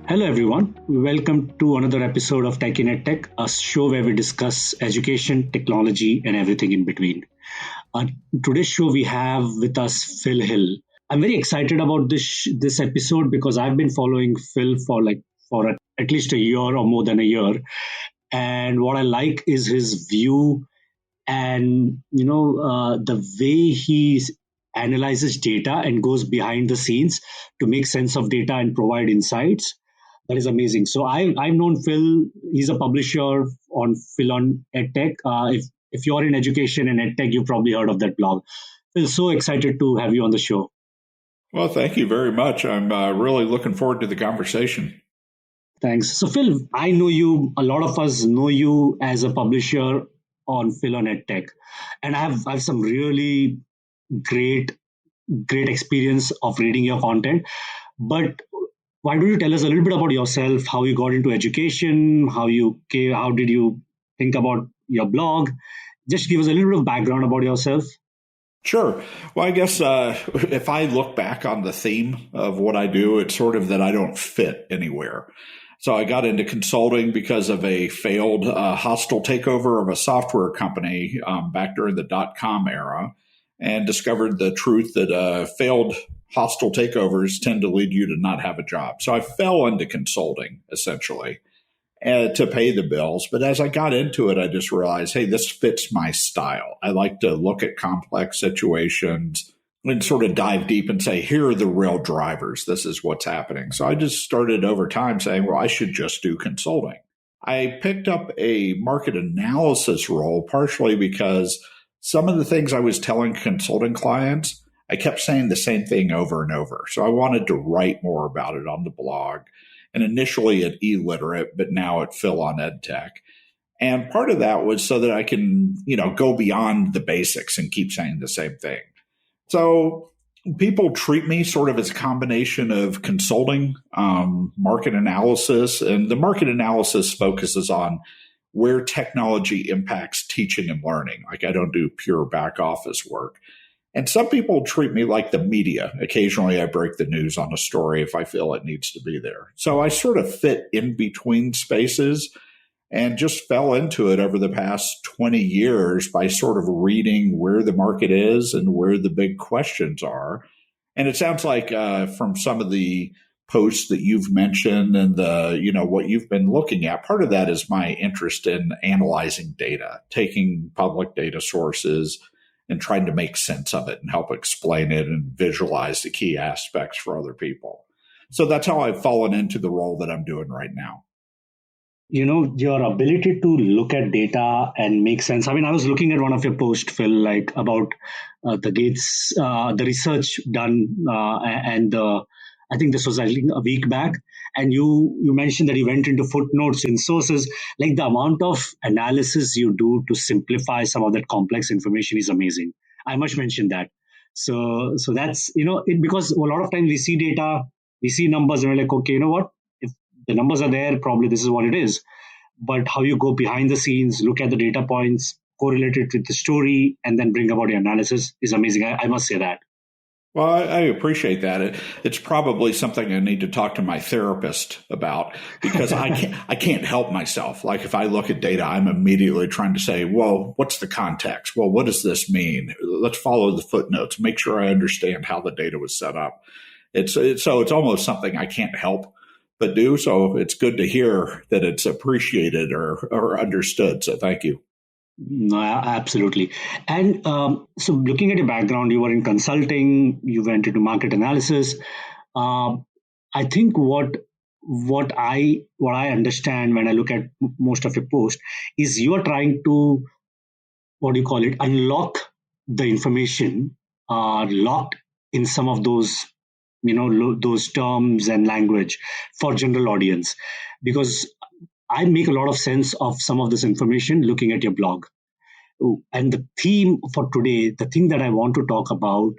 Hello, everyone. Welcome to another episode of PhilOnEdTech, a show where we discuss education, technology, and everything in between. On today's show, we have with us Phil Hill. I'm very excited about this episode because I've been following Phil for at least a year or more than a year, and what I like is his view and the way he analyzes data and goes behind the scenes to make sense of data and provide insights. That is amazing. So I've known Phil. He's a publisher on PhilOnEdTech. If you're in education and edtech, you've probably heard of that blog. Phil, so excited to have you on the show. Well, thank you very much. I'm really looking forward to the conversation. Thanks. So Phil, I know you. A lot of us know you as a publisher on PhilOnEdTech, and I have some really great experience of reading your content. But why don't you tell us a little bit about yourself, how you got into education, how did you think about your blog? Just give us a little bit of background about yourself. Sure. Well, I guess if I look back on the theme of what I do, it's sort of that I don't fit anywhere. So I got into consulting because of a failed hostile takeover of a software company back during the dot-com era, and discovered the truth that failed hostile takeovers tend to lead you to not have a job. So I fell into consulting, essentially, to pay the bills. But as I got into it, I just realized, hey, this fits my style. I like to look at complex situations and sort of dive deep and say, here are the real drivers. This is what's happening. So I just started over time saying, well, I should just do consulting. I picked up a market analysis role partially because some of the things I was telling consulting clients, I kept saying the same thing over and over. So I wanted to write more about it on the blog, and initially at eLiterate, but now at PhilOnEdTech. And part of that was so that I can, go beyond the basics and keep saying the same thing. So people treat me sort of as a combination of consulting, market analysis, and the market analysis focuses on where technology impacts teaching and learning. Like, I don't do pure back office work. And some people treat me like the media. Occasionally I break the news on a story if I feel it needs to be there. So I sort of fit in between spaces and just fell into it over the past 20 years by sort of reading where the market is and where the big questions are. And it sounds like from some of the posts that you've mentioned and what you've been looking at, part of that is my interest in analyzing data, taking public data sources and trying to make sense of it and help explain it and visualize the key aspects for other people. So that's how I've fallen into the role that I'm doing right now. Your ability to look at data and make sense. I mean, I was looking at one of your posts, Phil, like about the Gates, the research done, I think this was a week back, and you mentioned that you went into footnotes in sources. Like, the amount of analysis you do to simplify some of that complex information is amazing. I must mention that. So that's because a lot of times we see data, we see numbers, and we're like, okay, you know what? If the numbers are there, probably this is what it is. But how you go behind the scenes, look at the data points, correlate it with the story, and then bring about your analysis is amazing. I must say that. Well, I appreciate that. It's probably something I need to talk to my therapist about, because I can't help myself. Like, if I look at data, I'm immediately trying to say, well, what's the context? Well, what does this mean? Let's follow the footnotes, make sure I understand how the data was set up. It's almost something I can't help but do. So it's good to hear that it's appreciated or understood. So thank you. No, absolutely. And so looking at your background, you were in consulting, you went into market analysis. I think what I understand when I look at most of your posts is you are trying to, unlock the information locked in some of those, those terms and language for general audience, because I make a lot of sense of some of this information looking at your blog. And the theme for today, the thing that I want to talk about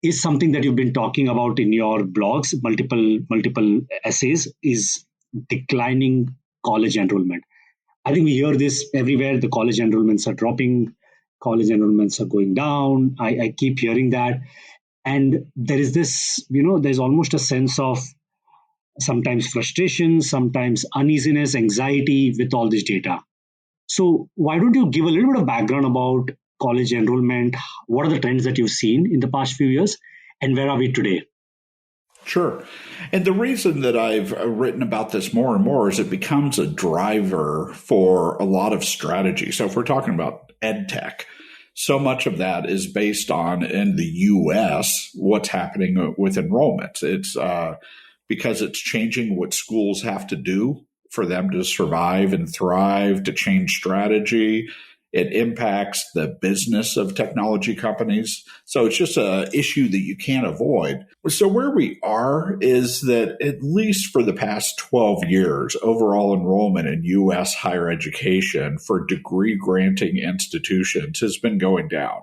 is something that you've been talking about in your blogs, multiple essays, is declining college enrollment. I think we hear this everywhere. The college enrollments are dropping. College enrollments are going down. I keep hearing that. And there is this, there's almost a sense of sometimes frustration, sometimes uneasiness, anxiety with all this data. So why don't you give a little bit of background about college enrollment? What are the trends that you've seen in the past few years, and where are we today? Sure. And the reason that I've written about this more and more is it becomes a driver for a lot of strategy. So if we're talking about ed tech, so much of that is based on, in the US, what's happening with enrollment. It's because it's changing what schools have to do for them to survive and thrive, to change strategy. It impacts the business of technology companies. So it's just an issue that you can't avoid. So where we are is that at least for the past 12 years, overall enrollment in U.S. higher education for degree granting institutions has been going down.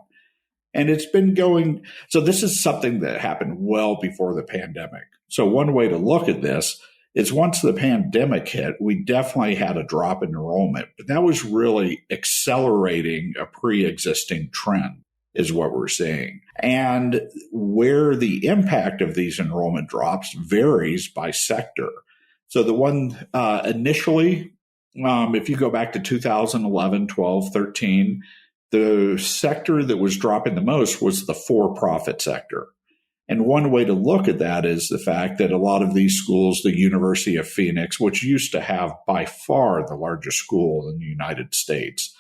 And it's been going, so this is something that happened well before the pandemic. So one way to look at this is once the pandemic hit, we definitely had a drop in enrollment, but that was really accelerating a pre-existing trend is what we're seeing. And where the impact of these enrollment drops varies by sector. So the one initially, if you go back to 2011, 12, 13, the sector that was dropping the most was the for-profit sector. And one way to look at that is the fact that a lot of these schools, the University of Phoenix, which used to have by far the largest school in the United States,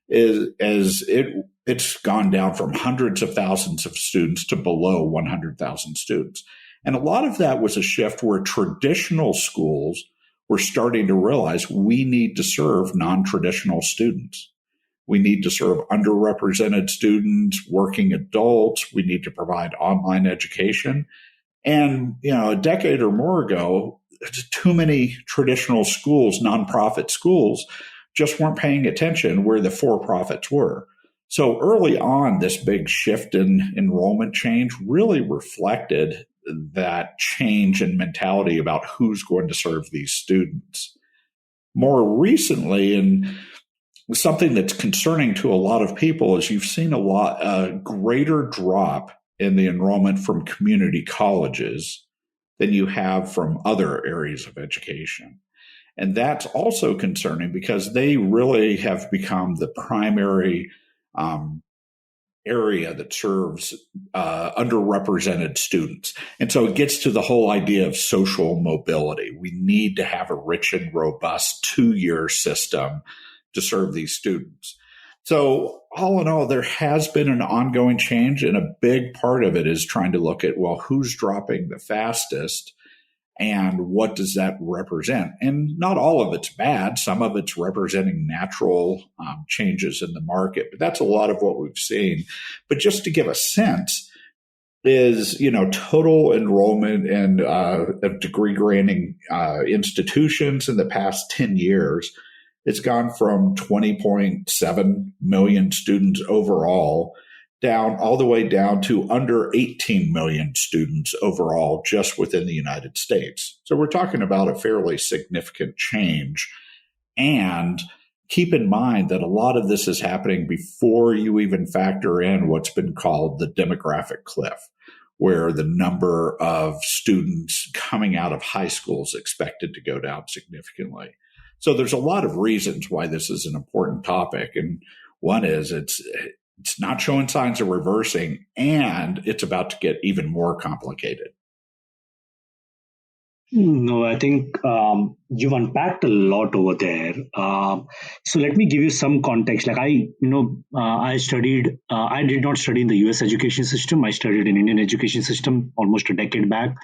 it's gone down from hundreds of thousands of students to below 100,000 students. And a lot of that was a shift where traditional schools were starting to realize we need to serve non-traditional students. We need to serve underrepresented students, working adults. We need to provide online education. And, a decade or more ago, too many traditional schools, nonprofit schools, just weren't paying attention where the for-profits were. So early on, this big shift in enrollment change really reflected that change in mentality about who's going to serve these students. More recently, and something that's concerning to a lot of people is you've seen a greater drop in the enrollment from community colleges than you have from other areas of education. And that's also concerning because they really have become the primary area that serves underrepresented students. And so it gets to the whole idea of social mobility. We need to have a rich and robust 2-year system to serve these students. So all in all, there has been an ongoing change, and a big part of it is trying to look at, well, who's dropping the fastest and what does that represent? And not all of it's bad. Some of it's representing natural changes in the market, but that's a lot of what we've seen. But just to give a sense, is, total enrollment and of degree granting institutions in the past 10 years, it's gone from 20.7 million students overall down all the way down to under 18 million students overall just within the United States. So we're talking about a fairly significant change. And keep in mind that a lot of this is happening before you even factor in what's been called the demographic cliff, where the number of students coming out of high school is expected to go down significantly. So there's a lot of reasons why this is an important topic. And one is it's not showing signs of reversing, and it's about to get even more complicated. No, I think you've unpacked a lot over there. So let me give you some context. Like I studied. I did not study in the U.S. education system. I studied in Indian education system almost a decade back.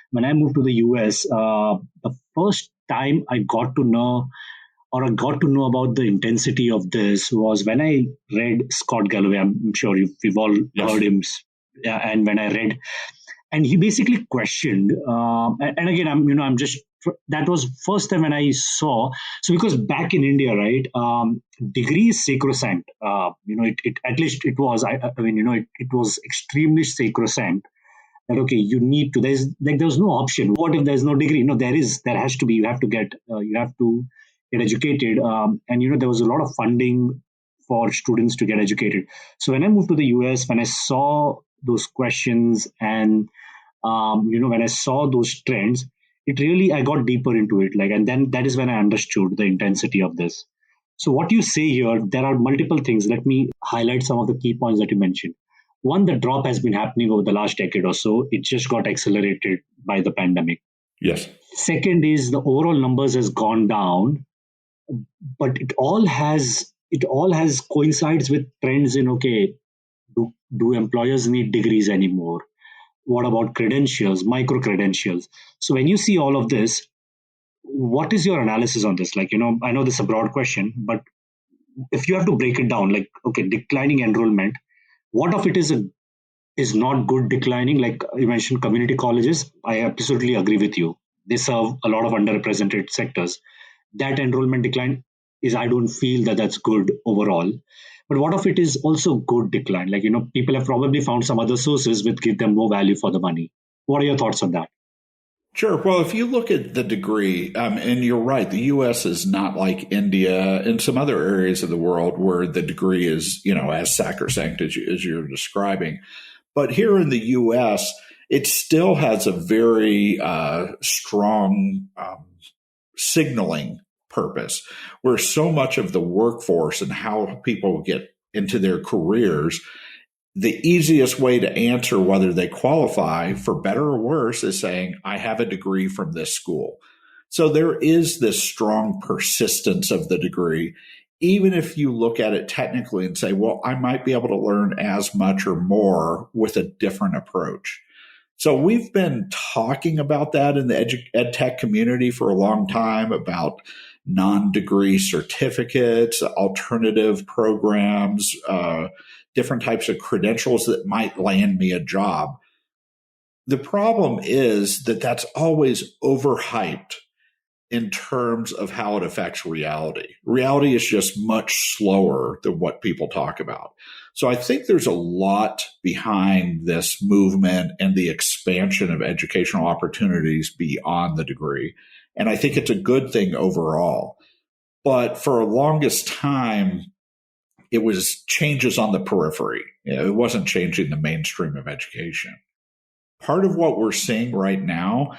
When I moved to the U.S., the first time I got to know about the intensity of this was when I read Scott Galloway. I'm sure we've all heard him. Yeah, and when I read, and he basically questioned, and again, I'm just, that was first time when I saw. So because back in India, right, degree is sacrosanct. It at least it was. It was extremely sacrosanct. That okay, you need to. There's no option. What if there's no degree? No, there is. There has to be. You have to get educated. And there was a lot of funding for students to get educated. So when I moved to the US, when I saw those questions, and when I saw those trends, it really, I got deeper into it. Like, and then that is when I understood the intensity of this. So what you say here, there are multiple things. Let me highlight some of the key points that you mentioned. One, the drop has been happening over the last decade or so. It just got accelerated by the pandemic. Yes. Second is the overall numbers has gone down, but it all has coincides with trends in, okay, do employers need degrees anymore? What about credentials, micro credentials? So when you see all of this, what is your analysis on this? Like, I know this is a broad question, but if you have to break it down, like, okay, declining enrollment, what of it is not good declining? Like you mentioned, community colleges, I absolutely agree with you. They serve a lot of underrepresented sectors. That enrollment decline is, I don't feel that that's good overall. But what if it is also good decline? Like, people have probably found some other sources which give them more value for the money. What are your thoughts on that? Sure. Well, if you look at the degree, and you're right, the U.S. is not like India and some other areas of the world where the degree is, as sacrosanct as you're describing. But here in the U.S., it still has a very strong signaling purpose, where so much of the workforce and how people get into their careers, the easiest way to answer whether they qualify for better or worse is saying, I have a degree from this school. So there is this strong persistence of the degree, even if you look at it technically and say, well, I might be able to learn as much or more with a different approach. So we've been talking about that in the ed tech community for a long time, about non-degree certificates, alternative programs, different types of credentials that might land me a job. The problem is that that's always overhyped in terms of how it affects reality. Reality is just much slower than what people talk about. So I think there's a lot behind this movement and the expansion of educational opportunities beyond the degree. And I think it's a good thing overall. But for the longest time, it was changes on the periphery. It wasn't changing the mainstream of education. Part of what we're seeing right now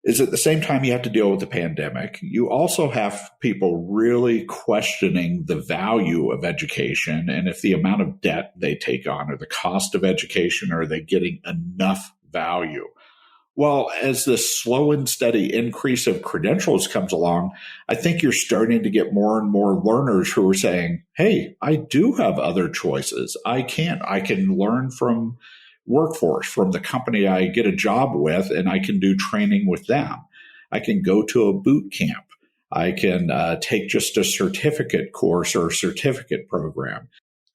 is at the same time you have to deal with the pandemic, you also have people really questioning the value of education and if the amount of debt they take on or the cost of education, are they getting enough value? Well, as this slow and steady increase of credentials comes along, I think you're starting to get more and more learners who are saying, hey, I do have other choices. I can learn from workforce, from the company I get a job with, and I can do training with them. I can go to a boot camp. I can take just a certificate course or a certificate program.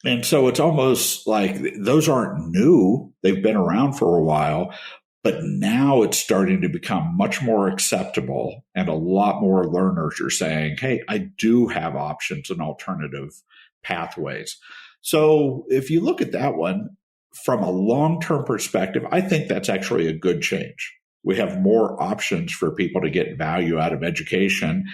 And so it's almost like those aren't new. They've been around for a while. But now it's starting to become much more acceptable, and a lot more learners are saying, hey, I do have options and alternative pathways. So if you look at that one from a long-term perspective, I think that's actually a good change. We have more options for people to get value out of education,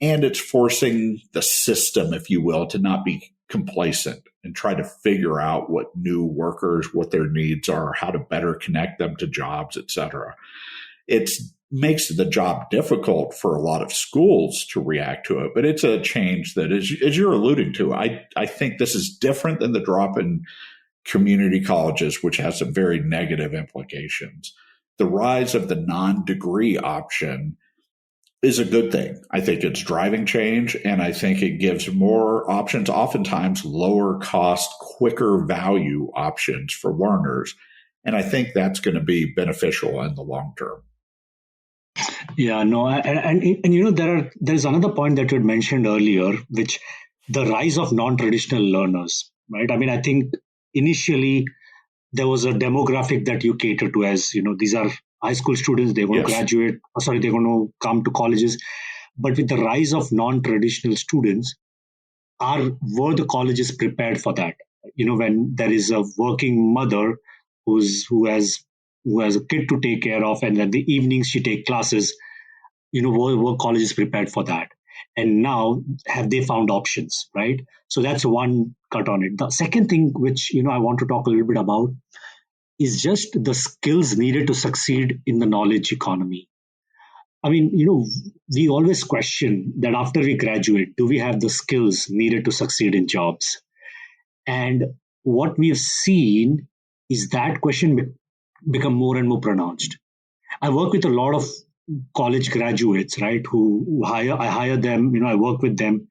and it's forcing the system, if you will, to not be complacent and try to figure out what new workers, what their needs are, how to better connect them to jobs, et cetera. It makes the job difficult for a lot of schools to react to it, but it's a change that, as you're alluding to, I think this is different than the drop in community colleges, which has some very negative implications. The rise of the non-degree option is a good thing. I think it's driving change, and I think it gives more options, oftentimes lower cost, quicker value options for learners. And I think that's going to be beneficial in the long term. Yeah, no, and there's another point that you had mentioned earlier, which the rise of non-traditional learners, right? I mean, I think initially there was a demographic that you cater to, as these are high school students, they're going to graduate, they're going to come to colleges. But with the rise of non-traditional students, were the colleges prepared for that? When there is a working mother who has a kid to take care of, and then the evenings she take classes, were colleges prepared for that? And now, have they found options, right? So that's one cut on it. The second thing which I want to talk a little bit about, is just the skills needed to succeed in the knowledge economy. I mean, we always question that after we graduate, do we have the skills needed to succeed in jobs? And what we've seen is that question become more and more pronounced. I work with a lot of college graduates, right, who I hire them, I work with them,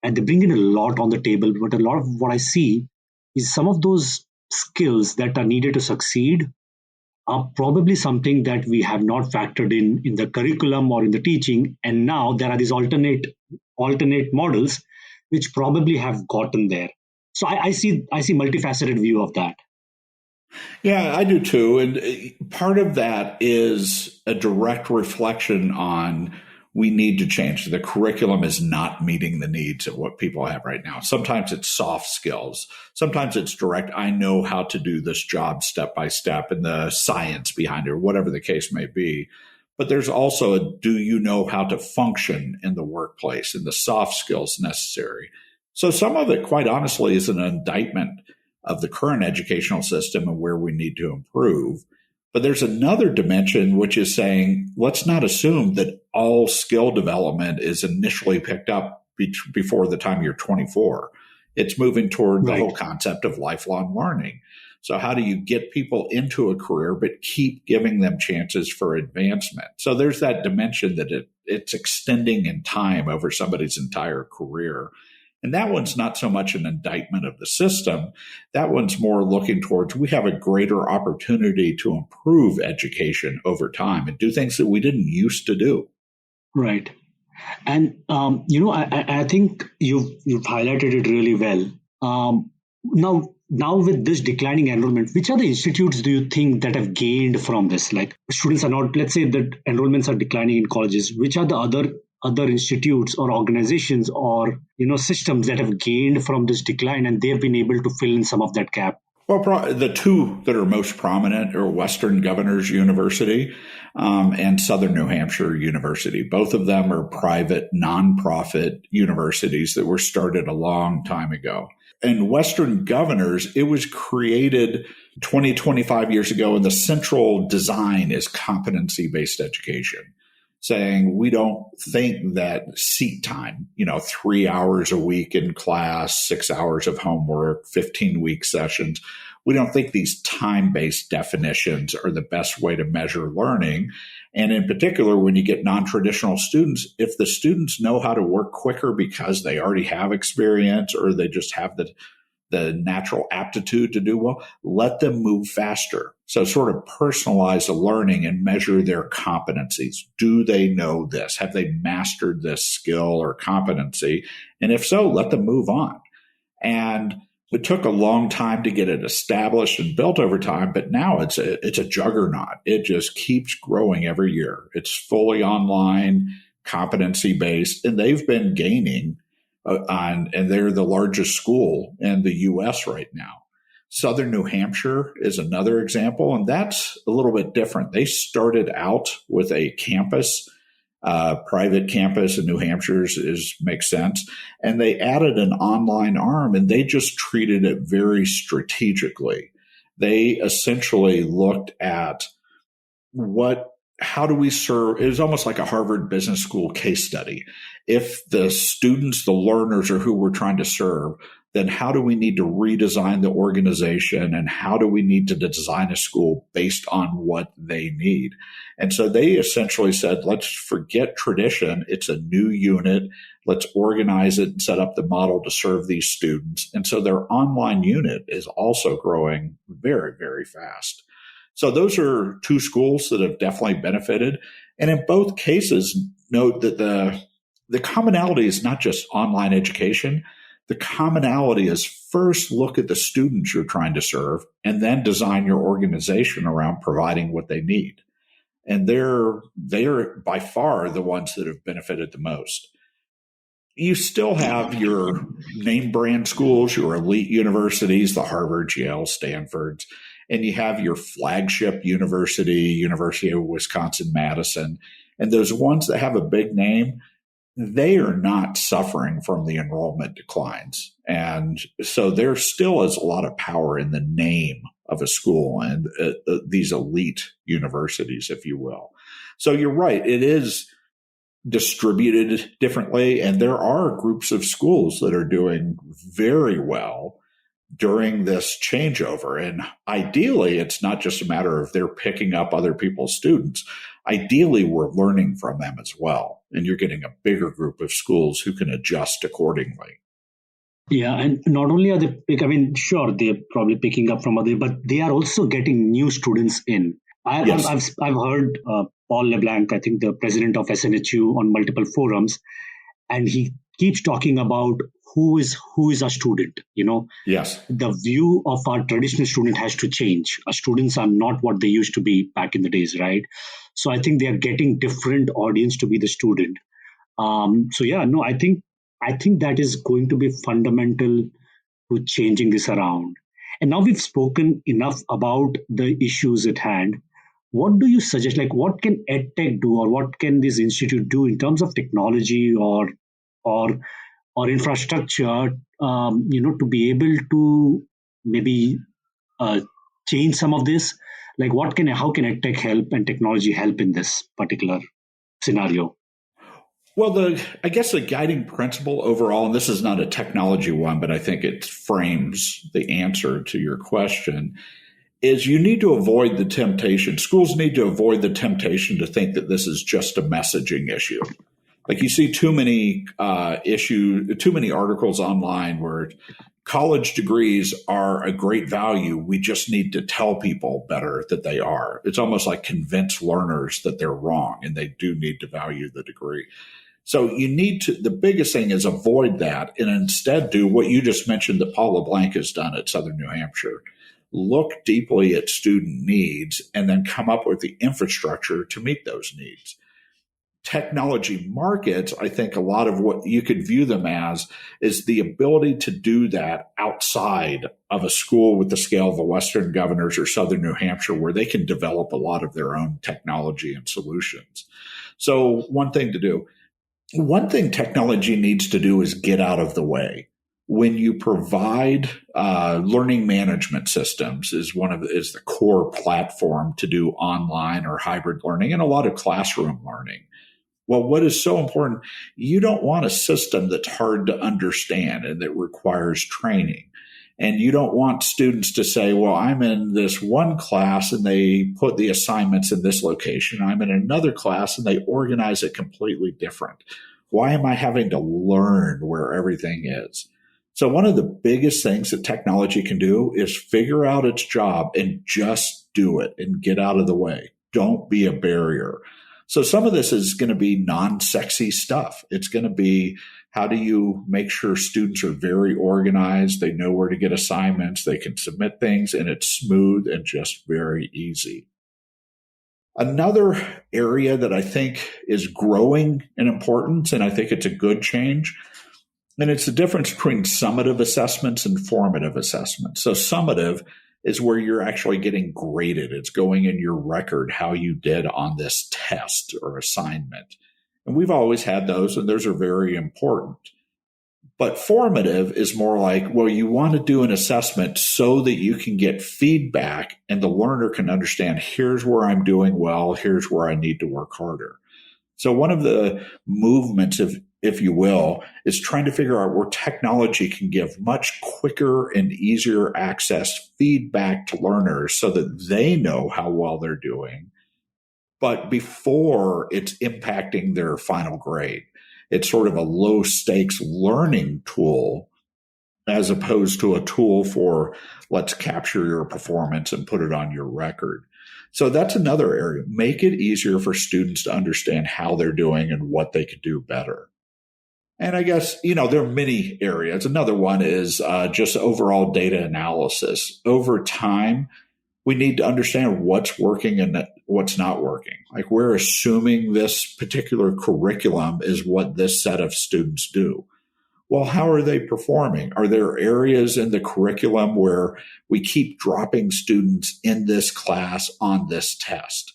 and they bring in a lot on the table. But a lot of what I see is some of those skills that are needed to succeed are probably something that we have not factored in the curriculum or in the teaching. And now there are these alternate models which probably have gotten there. So I see multifaceted view of that. Yeah, I do too. And part of that is a direct reflection on we need to change. The curriculum is not meeting the needs of what people have right now. Sometimes it's soft skills. Sometimes it's direct. I know how to do this job step by step and the science behind it, or whatever the case may be. But there's also do you know how to function in the workplace and the soft skills necessary? So some of it, quite honestly, is an indictment of the current educational system and where we need to improve. But there's another dimension, which is saying, let's not assume that all skill development is initially picked up before the time you're 24. It's moving toward the whole concept of lifelong learning. So how do you get people into a career, but keep giving them chances for advancement? So there's that dimension that it's extending in time over somebody's entire career. And that one's not so much an indictment of the system. That one's more looking towards we have a greater opportunity to improve education over time and do things that we didn't used to do. Right. And, I think you've highlighted it really well. Now with this declining enrollment, which other institutes do you think that have gained from this? Like students are not, let's say that enrollments are declining in colleges. Which are the other institutes or organizations or systems that have gained from this decline and they've been able to fill in some of that gap? Well, the two that are most prominent are Western Governors University and Southern New Hampshire University. Both of them are private, nonprofit universities that were started a long time ago. And Western Governors, it was created 25 years ago, and the central design is competency-based education, saying we don't think that seat time, 3 hours a week in class, 6 hours of homework, 15-week sessions, we don't think these time-based definitions are the best way to measure learning. And in particular, when you get non-traditional students, if the students know how to work quicker because they already have experience or they just have the natural aptitude to do well, let them move faster. So sort of personalize the learning and measure their competencies. Do they know this? Have they mastered this skill or competency? And if so, let them move on. And it took a long time to get it established and built over time, but now it's a juggernaut. It just keeps growing every year. It's fully online, competency-based, and they've been gaining and they're the largest school in the U.S. right now. Southern New Hampshire is another example, and that's a little bit different. They started out with a campus, private campus in New Hampshire makes sense, and they added an online arm, and they just treated it very strategically. They essentially looked at how do we serve? It was almost like a Harvard Business School case study. If the students, the learners are who we're trying to serve, then how do we need to redesign the organization and how do we need to design a school based on what they need? And so they essentially said, let's forget tradition. It's a new unit. Let's organize it and set up the model to serve these students. And so their online unit is also growing very, very fast. So those are two schools that have definitely benefited. And in both cases, note that the commonality is not just online education. The commonality is first look at the students you're trying to serve and then design your organization around providing what they need. And they're by far the ones that have benefited the most. You still have your name brand schools, your elite universities, the Harvards, Yale, Stanfords, and you have your flagship university, University of Wisconsin-Madison. And those ones that have a big name, they are not suffering from the enrollment declines. And so there still is a lot of power in the name of a school and these elite universities, if you will. So you're right. It is distributed differently. And there are groups of schools that are doing very well during this changeover. And ideally, it's not just a matter of they're picking up other people's students. Ideally, we're learning from them as well. And you're getting a bigger group of schools who can adjust accordingly. Yeah, and not only are sure, they're probably picking up from other, but they are also getting new students in. Yes. I've heard Paul LeBlanc, I think the president of SNHU, on multiple forums, and he keeps talking about who is a student. Yes. The view of our traditional student has to change. Our students are not what they used to be back in the days, right? So I think they are getting different audience to be the student. I think that is going to be fundamental to changing this around. And now we've spoken enough about the issues at hand. What do you suggest? Like, what can EdTech do, or what can this institute do in terms of technology or infrastructure? To be able to maybe change some of this. Like, how can EdTech help and technology help in this particular scenario? Well, I guess the guiding principle overall, and this is not a technology one, but I think it frames the answer to your question, is you need to avoid the temptation. Schools need to avoid the temptation to think that this is just a messaging issue. Like, you see too many articles online where college degrees are a great value. We just need to tell people better that they are. It's almost like convince learners that they're wrong and they do need to value the degree. So the biggest thing is avoid that and instead do what you just mentioned that Paul LeBlanc has done at Southern New Hampshire. Look deeply at student needs and then come up with the infrastructure to meet those needs. Technology markets, I think a lot of what you could view them as is the ability to do that outside of a school with the scale of a Western Governors or Southern New Hampshire, where they can develop a lot of their own technology and solutions. So one thing technology needs to do is get out of the way. When you provide learning management systems is the core platform to do online or hybrid learning and a lot of classroom learning. Well, what is so important, you don't want a system that's hard to understand and that requires training. And you don't want students to say, well, I'm in this one class and they put the assignments in this location. I'm in another class and they organize it completely different. Why am I having to learn where everything is? So one of the biggest things that technology can do is figure out its job and just do it and get out of the way. Don't be a barrier. So some of this is going to be non-sexy stuff. It's going to be, how do you make sure students are very organized? They know where to get assignments. They can submit things and it's smooth and just very easy. Another area that I think is growing in importance, and I think it's a good change, and it's the difference between summative assessments and formative assessments. So summative is where you're actually getting graded. It's going in your record how you did on this test or assignment. And we've always had those, and those are very important. But formative is more like, well, you want to do an assessment so that you can get feedback and the learner can understand, here's where I'm doing well, here's where I need to work harder. So one of the movements, if you will, is trying to figure out where technology can give much quicker and easier access feedback to learners so that they know how well they're doing, but before it's impacting their final grade. It's sort of a low stakes learning tool as opposed to a tool for let's capture your performance and put it on your record. So that's another area. Make it easier for students to understand how they're doing and what they could do better. And I guess, there are many areas. Another one is just overall data analysis. Over time, we need to understand what's working and what's not working. Like, we're assuming this particular curriculum is what this set of students do. Well, how are they performing? Are there areas in the curriculum where we keep dropping students in this class on this test?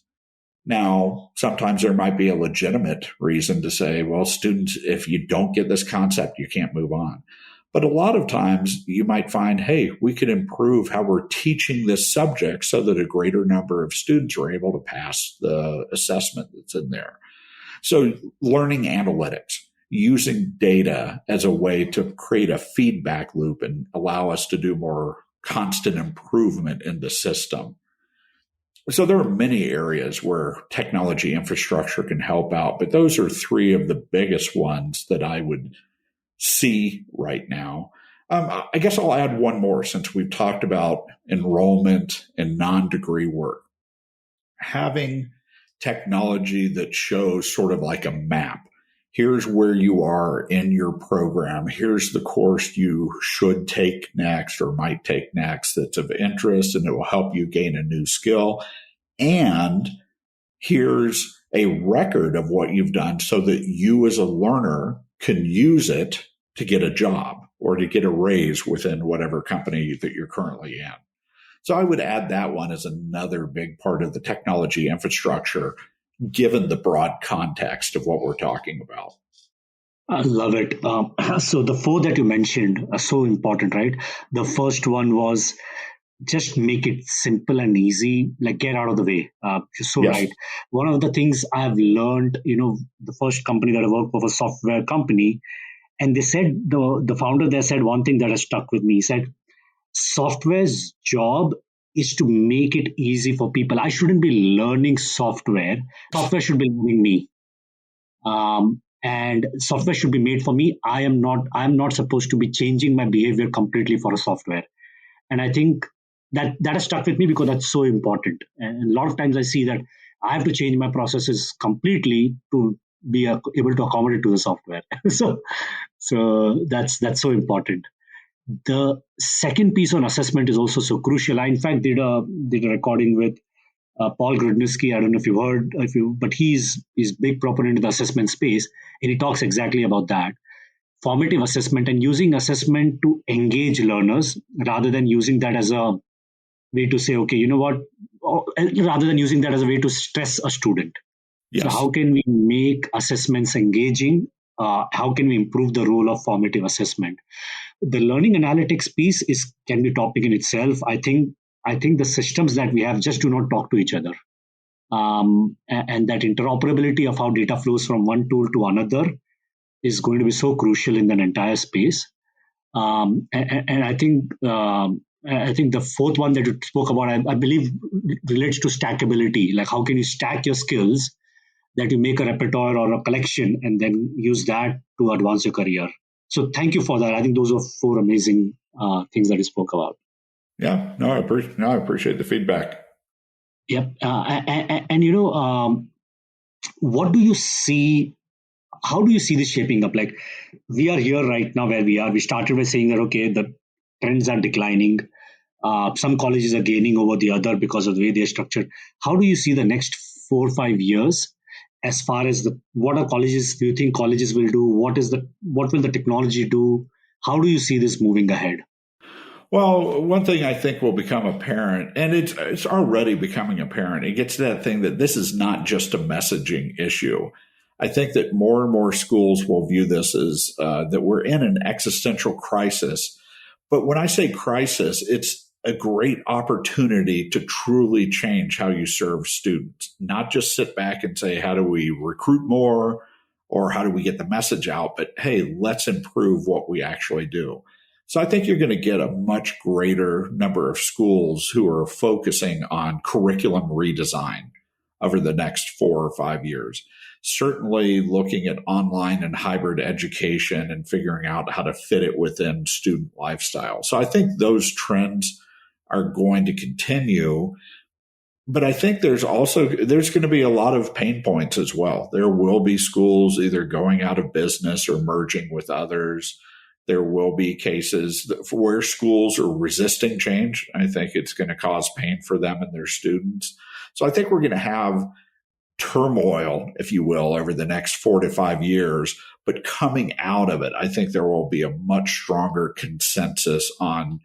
Now, sometimes there might be a legitimate reason to say, well, students, if you don't get this concept, you can't move on. But a lot of times you might find, hey, we can improve how we're teaching this subject so that a greater number of students are able to pass the assessment that's in there. So learning analytics, using data as a way to create a feedback loop and allow us to do more constant improvement in the system. So there are many areas where technology infrastructure can help out, but those are three of the biggest ones that I would see right now. I guess I'll add one more since we've talked about enrollment and non-degree work. Having technology that shows sort of like a map. Here's where you are in your program. Here's the course you should take next or might take next that's of interest, and it will help you gain a new skill. And here's a record of what you've done so that you as a learner can use it to get a job or to get a raise within whatever company that you're currently in. So I would add that one as another big part of the technology infrastructure, given the broad context of what we're talking about. I love it. So the four that you mentioned are so important, right? The first one was just make it simple and easy, like get out of the way. You're so Yes. right. One of the things I've learned, the first company that I worked for was a software company, and they said, the founder there said one thing that has stuck with me. He said, software's job is to make it easy for people. I shouldn't be learning software. Software should be learning me. And software should be made for me. I'm not supposed to be changing my behavior completely for a software. And I think that has stuck with me because that's so important. And a lot of times I see that I have to change my processes completely to be able to accommodate to the software. so that's so important. The second piece on assessment is also so crucial. I, in fact, did a recording with Paul Grudnitsky. I don't know if you've heard, but he's big proponent of the assessment space, and he talks exactly about that. Formative assessment and using assessment to engage learners rather than using that as a way to say, okay, you know what, rather than using that as a way to stress a student. Yes. So how can we make assessments engaging? How can we improve the role of formative assessment? The learning analytics piece can be a topic in itself. I think the systems that we have just do not talk to each other. And that interoperability of how data flows from one tool to another is going to be so crucial in that entire space. And I think the fourth one that you spoke about, I believe, relates to stackability. Like how can you stack your skills that you make a repertoire or a collection and then use that to advance your career. So thank you for that. I think those are four amazing things that you spoke about. Yeah, I appreciate the feedback. Yep. What do you see? How do you see this shaping up? Like we are here right now where we are. We started by saying that, okay, the trends are declining. Some colleges are gaining over the other because of the way they're structured. How do you see the next 4 or 5 years as far as what are colleges? Do you think colleges will do? What will the technology do? How do you see this moving ahead? Well, one thing I think will become apparent, and it's already becoming apparent, it gets to that thing that this is not just a messaging issue. I think that more and more schools will view this as that we're in an existential crisis. But when I say crisis, it's a great opportunity to truly change how you serve students, not just sit back and say, how do we recruit more or how do we get the message out? But hey, let's improve what we actually do. So I think you're going to get a much greater number of schools who are focusing on curriculum redesign over the next 4 or 5 years. Certainly looking at online and hybrid education and figuring out how to fit it within student lifestyle. So I think those trends are going to continue. But I think there's going to be a lot of pain points as well. There will be schools either going out of business or merging with others. There will be cases where schools are resisting change. I think it's going to cause pain for them and their students. So I think we're going to have turmoil, if you will, over the next 4 to 5 years. But coming out of it, I think there will be a much stronger consensus on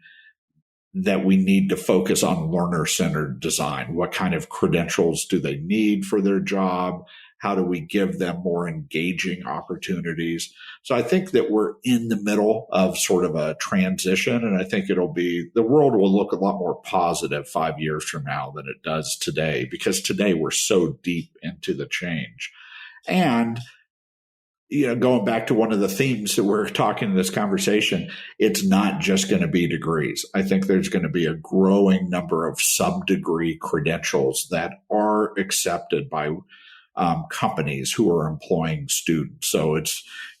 that we need to focus on learner-centered design. What kind of credentials do they need for their job? How do we give them more engaging opportunities? So I think that we're in the middle of sort of a transition, and I think the world will look a lot more positive 5 years from now than it does today, because today we're so deep into the change. And going back to one of the themes that we're talking in this conversation, it's not just going to be degrees. I think there's going to be a growing number of sub-degree credentials that are accepted by companies who are employing students. So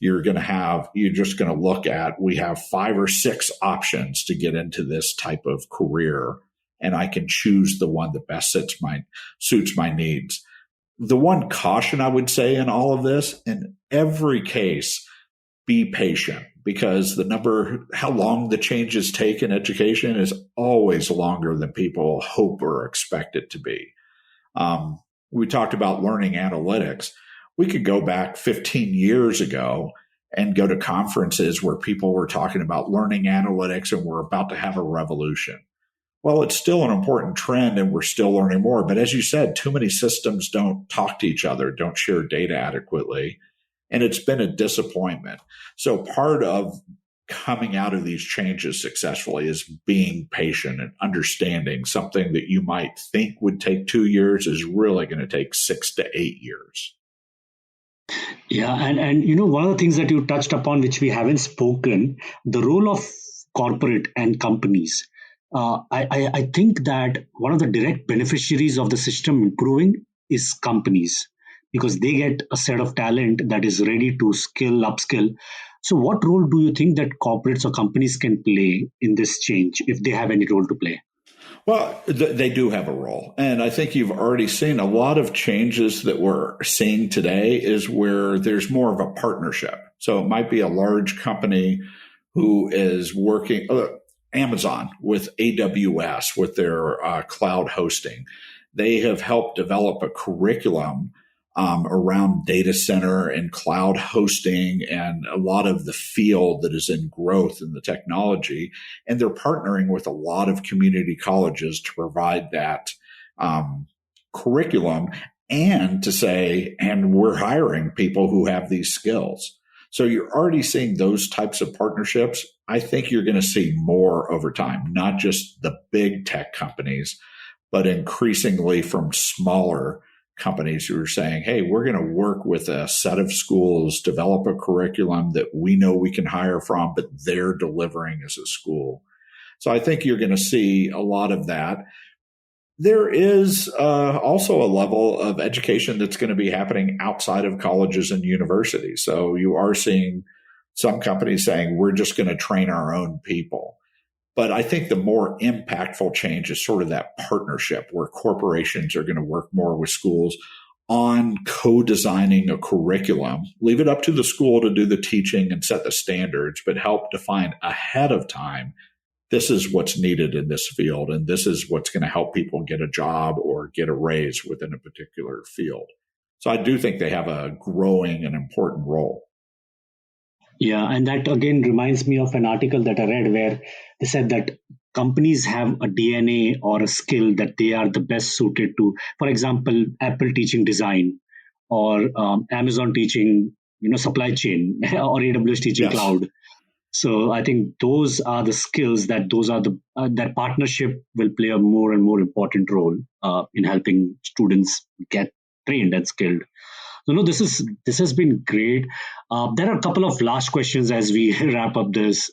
you're just going to look at, we have 5 or 6 options to get into this type of career, and I can choose the one that best suits my needs. The one caution I would say in all of this, in every case, be patient, because how long the changes take in education is always longer than people hope or expect it to be. We talked about learning analytics. We could go back 15 years ago and go to conferences where people were talking about learning analytics and we're about to have a revolution. Well, it's still an important trend and we're still learning more. But as you said, too many systems don't talk to each other, don't share data adequately. And it's been a disappointment. So part of coming out of these changes successfully is being patient and understanding something that you might think would take 2 years is really going to take 6 to 8 years. Yeah, and one of the things that you touched upon, which we haven't spoken, the role of corporate and companies. I think that one of the direct beneficiaries of the system improving is companies, because they get a set of talent that is ready to upskill. So what role do you think that corporates or companies can play in this change, if they have any role to play? Well, they do have a role. And I think you've already seen a lot of changes that we're seeing today is where there's more of a partnership. So it might be a large company who is working, Amazon with AWS, with their cloud hosting. They have helped develop a curriculum around data center and cloud hosting and a lot of the field that is in growth in the technology. And they're partnering with a lot of community colleges to provide that curriculum and to say, and we're hiring people who have these skills. So you're already seeing those types of partnerships. I think you're going to see more over time, not just the big tech companies, but increasingly from smaller companies who are saying, hey, we're going to work with a set of schools, develop a curriculum that we know we can hire from, but they're delivering as a school. So I think you're going to see a lot of that. There is also a level of education that's going to be happening outside of colleges and universities. So you are seeing some companies saying, we're just going to train our own people. But I think the more impactful change is sort of that partnership where corporations are going to work more with schools on co-designing a curriculum, leave it up to the school to do the teaching and set the standards, but help define ahead of time, this is what's needed in this field, and this is what's going to help people get a job or get a raise within a particular field. So I do think they have a growing and important role. Yeah, and that again reminds me of an article that I read where they said that companies have a DNA or a skill that they are the best suited to. For example, Apple teaching design, or Amazon teaching, supply chain, or AWS teaching cloud. So I think those are the skills that that partnership will play a more and more important role in helping students get trained and skilled. So this has been great. There are a couple of last questions as we wrap up this.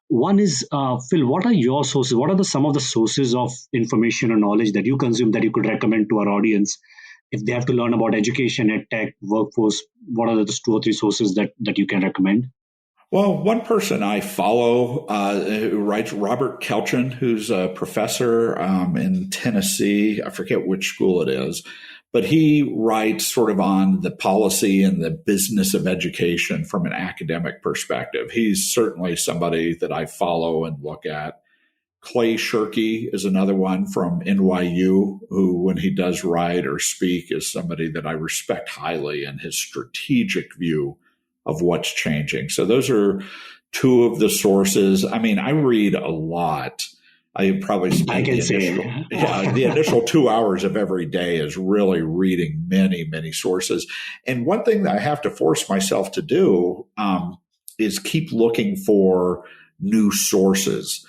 One is, Phil, what are your sources? What are some of the sources of information or knowledge that you consume that you could recommend to our audience if they have to learn about education, ed tech, workforce? What are the 2 or 3 sources that you can recommend? Well, one person I follow who writes, Robert Kelchin, who's a professor in Tennessee. I forget which school it is, but he writes sort of on the policy and the business of education from an academic perspective. He's certainly somebody that I follow and look at. Clay Shirky is another one from NYU, who, when he does write or speak, is somebody that I respect highly in his strategic view of what's changing. So those are 2 of the sources. I mean, I read a lot I probably spend the initial 2 hours of every day is really reading many, many sources. And one thing that I have to force myself to do is keep looking for new sources.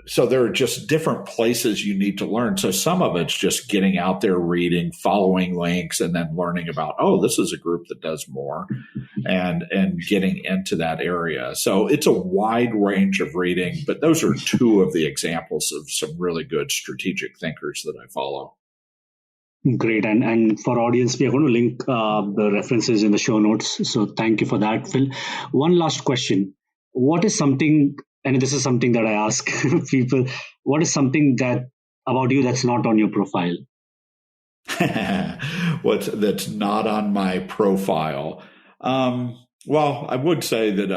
So there are just different places you need to learn. So some of it's just getting out there, reading, following links, and then learning about, this is a group that does more, and getting into that area. So it's a wide range of reading, but those are two of the examples of some really good strategic thinkers that I follow. Great. And for audience, we are going to link the references in the show notes. So thank you for that, Phil. One last question. What is something, and this is something that I ask people, what is something that about you that's not on your profile? That's not on my profile? Well, I would say that,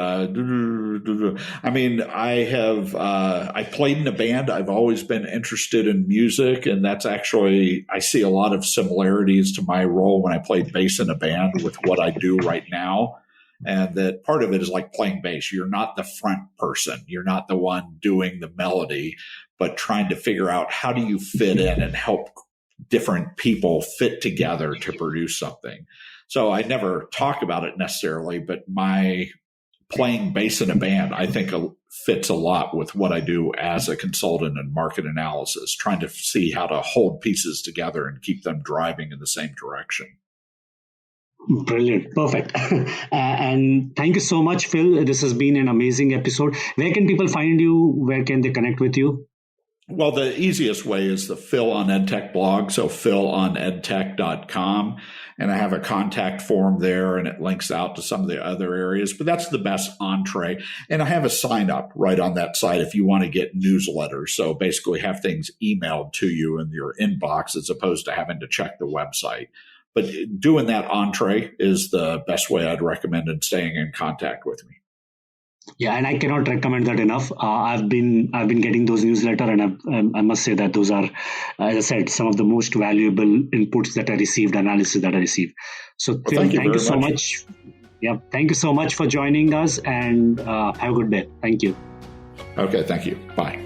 I played in a band. I've always been interested in music, and that's actually, I see a lot of similarities to my role when I played bass in a band with what I do right now. And that part of it is like playing bass. You're not the front person. You're not the one doing the melody, but trying to figure out how do you fit in and help different people fit together to produce something. So I never talk about it necessarily, but my playing bass in a band, I think fits a lot with what I do as a consultant in market analysis, trying to see how to hold pieces together and keep them driving in the same direction. Brilliant. Perfect. And thank you so much, Phil. This has been an amazing episode. Where can people find you? Where can they connect with you? Well, the easiest way is the PhilOnEdTech blog, so PhilOnEdTech.com. And I have a contact form there, and it links out to some of the other areas. But that's the best entree. And I have a sign up right on that site if you want to get newsletters. So basically have things emailed to you in your inbox as opposed to having to check the website. But doing that entree is the best way I'd recommend in staying in contact with me. Yeah, and I cannot recommend that enough. I've been getting those newsletters, and I must say that those are, as I said, some of the most valuable inputs that I received, analysis that I received. So, Phil, thank you so much. Yeah, thank you so much for joining us, and have a good day. Thank you. Okay, thank you. Bye.